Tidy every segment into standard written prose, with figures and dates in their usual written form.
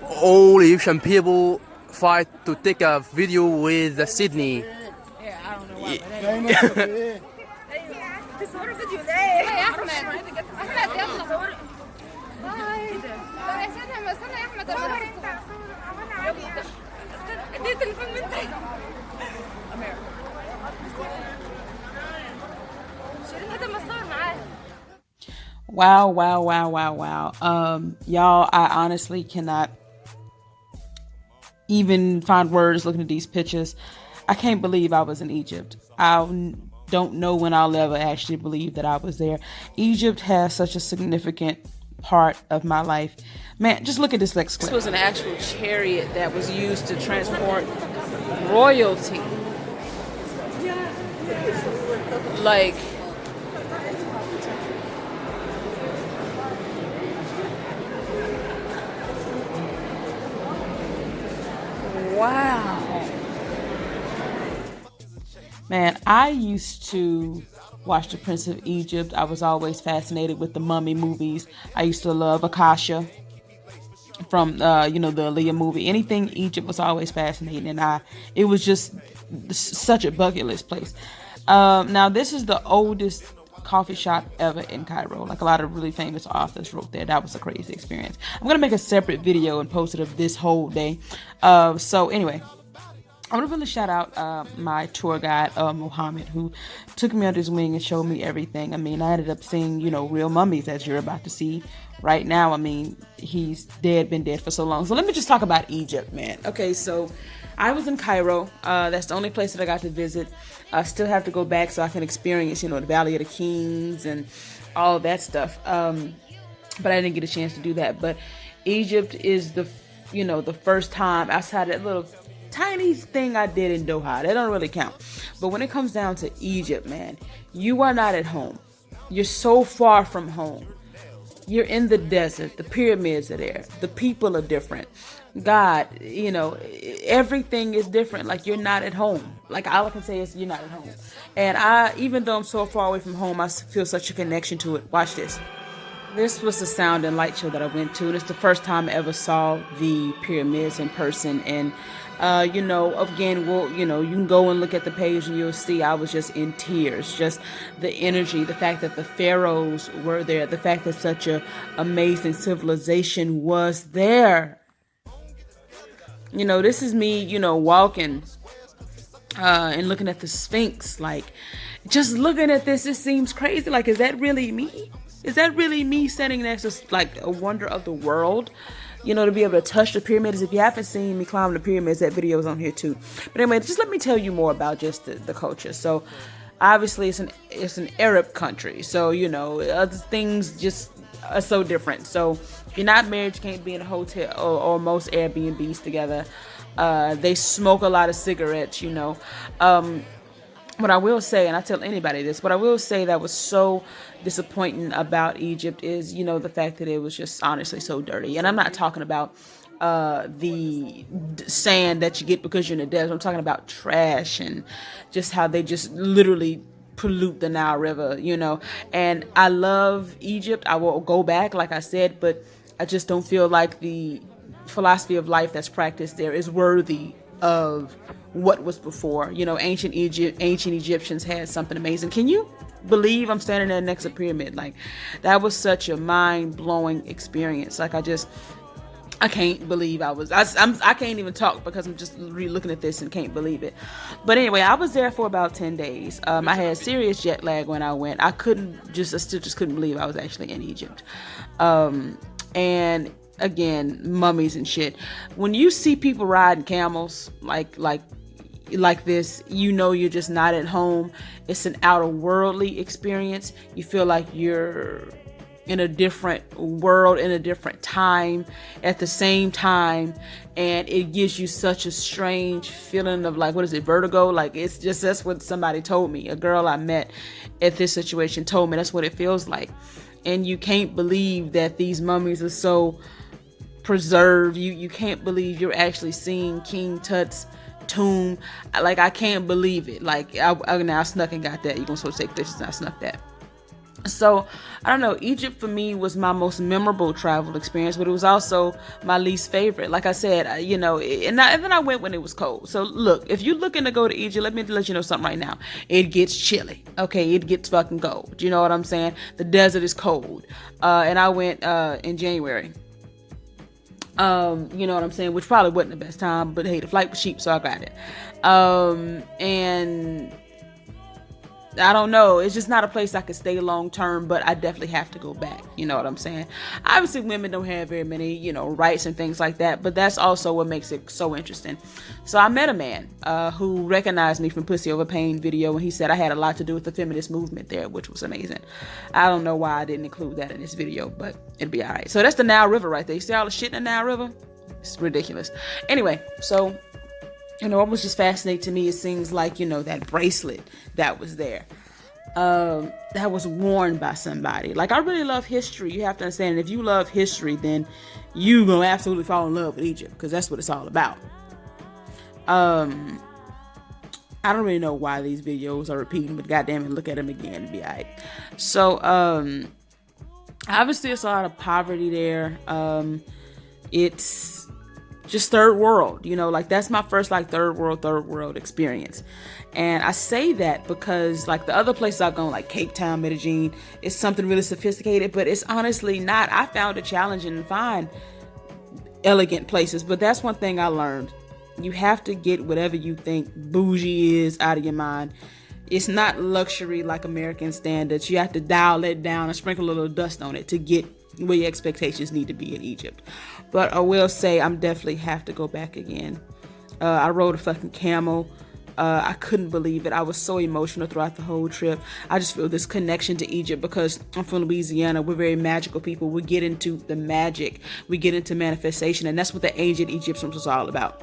all Egyptian people fight to take a video with Sydney. Yeah, I don't know why. But تصوروا فيديو ليه؟ يا احمد احمد يلا باي استنى يا احمد صور انت صور عادي ادي التليفون مني شيرين هذا ما صور معاه. Wow, wow, wow, wow, wow. Y'all, I honestly cannot even find words looking at these pictures. I can't believe I was in Egypt. I don't know when I'll ever actually believe that I was there. Egypt has such a significant part of my life. Man, just look at this next clip. This was an actual chariot that was used to transport royalty. Like, wow. Man, I used to watch The Prince of Egypt. I was always fascinated with the mummy movies. I used to love Akasha from, the Aaliyah movie. Anything Egypt was always fascinating. And it was just such a bucket list place. Now, this is the oldest coffee shop ever in Cairo. Like, a lot of really famous authors wrote there. That was a crazy experience. I'm going to make a separate video and post it of this whole day. So anyway, I want to really shout out my tour guide, Mohammed, who took me under his wing and showed me everything. I mean, I ended up seeing, real mummies, as you're about to see right now. I mean, he's been dead for so long. So let me just talk about Egypt, man. Okay, so I was in Cairo. That's the only place that I got to visit. I still have to go back so I can experience, the Valley of the Kings and all that stuff. But I didn't get a chance to do that. But Egypt is the first time outside that little tiny thing I did in Doha. That don't really count. But when it comes down to Egypt, man, you are not at home. You're so far from home. You're in the desert. The pyramids are there. The people are different. God, everything is different. Like, you're not at home. Like, all I can say is you're not at home. And even though I'm so far away from home, I feel such a connection to it. Watch this. This was the sound and light show that I went to. And it's the first time I ever saw the pyramids in person. And again, you can go and look at the page and you'll see I was just in tears. Just the energy, the fact that the pharaohs were there, the fact that such a amazing civilization was there. This is me, walking and looking at the Sphinx. Like, just looking at this, it seems crazy. Like, is that really me? Is that really me standing next to, like, a wonder of the world? To be able to touch the pyramids. If you haven't seen me climb the pyramids, that video is on here too. But anyway, just let me tell you more about just the culture. So, obviously, it's an Arab country. So, other things just are so different. So, if you're not married, you can't be in a hotel or most Airbnbs together. They smoke a lot of cigarettes, What I will say, and I tell anybody this, what I will say that was so disappointing about Egypt is, the fact that it was just honestly so dirty. And I'm not talking about the sand that you get because you're in the desert. I'm talking about trash and just how they just literally pollute the Nile River, And I love Egypt. I will go back, like I said, but I just don't feel like the philosophy of life that's practiced there is worthy of what was before. Ancient Egyptians had something amazing. Can you believe I'm standing there next to a pyramid? Like, that was such a mind-blowing experience. Like, I can't believe I can't even talk because I'm just looking at this and can't believe it. But anyway, I was there for about 10 days. I had serious jet lag when I went. I still just couldn't believe I was actually in Egypt. And again, mummies and shit. When you see people riding camels like this, you're just not at home. It's an outer worldly experience. You feel like you're in a different world, in a different time at the same time. And it gives you such a strange feeling of, like, what is it, vertigo? Like, that's what somebody told me. A girl I met at this situation told me that's what it feels like. And you can't believe that these mummies are so preserved. You can't believe you're actually seeing King Tut's tomb. Like, I can't believe it. Like, I snuck and got that. You're supposed to take pictures and I snuck that. So I don't know, Egypt for me was my most memorable travel experience, but it was also my least favorite. Like I said, and then I went when it was cold. So look, if you're looking to go to Egypt, let me let you know something right now. It gets chilly. Okay, it gets fucking cold. You know what I'm saying? The desert is cold. And I went in January. You know what I'm saying? Which probably wasn't the best time, but hey, the flight was cheap, so I got it. And I don't know. It's just not a place I could stay long term, but I definitely have to go back. You know what I'm saying? Obviously, women don't have very many, rights and things like that, but that's also what makes it so interesting. So I met a man who recognized me from Pussy Over Pain video, and he said I had a lot to do with the feminist movement there, which was amazing. I don't know why I didn't include that in this video, but it'd be all right. So that's the Nile River right there. You see all the shit in the Nile River? It's ridiculous. Anyway, so what was just fascinating to me is things like, that bracelet that was there. That was worn by somebody. Like, I really love history. You have to understand, if you love history, then you gonna absolutely fall in love with Egypt, because that's what it's all about. I don't really know why these videos are repeating, but goddamn it, look at them again and be alright. So, obviously, it's a lot of poverty there. It's just third world, like that's my first third world experience. And I say that because like the other places I've gone, like Cape Town, Medellin, it's something really sophisticated, but it's honestly not. I found it challenging to find elegant places, but that's one thing I learned. You have to get whatever you think bougie is out of your mind. It's not luxury like American standards. You have to dial it down and sprinkle a little dust on it to get where your expectations need to be in Egypt. But I will say I'm definitely have to go back again. I rode a fucking camel. I couldn't believe it. I was so emotional throughout the whole trip. I just feel this connection to Egypt because I'm from Louisiana. We're very magical people. We get into the magic. We get into manifestation. And that's what the ancient Egyptians was all about.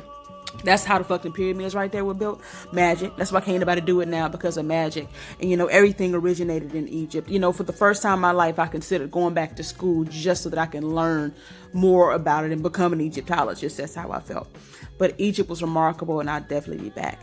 That's how the fucking pyramids right there were built. Magic. That's why can't anybody do it now, because of magic. And everything originated in Egypt. For the first time in my life, I considered going back to school just so that I can learn more about it and become an Egyptologist. That's how I felt. But Egypt was remarkable, and I'll definitely be back.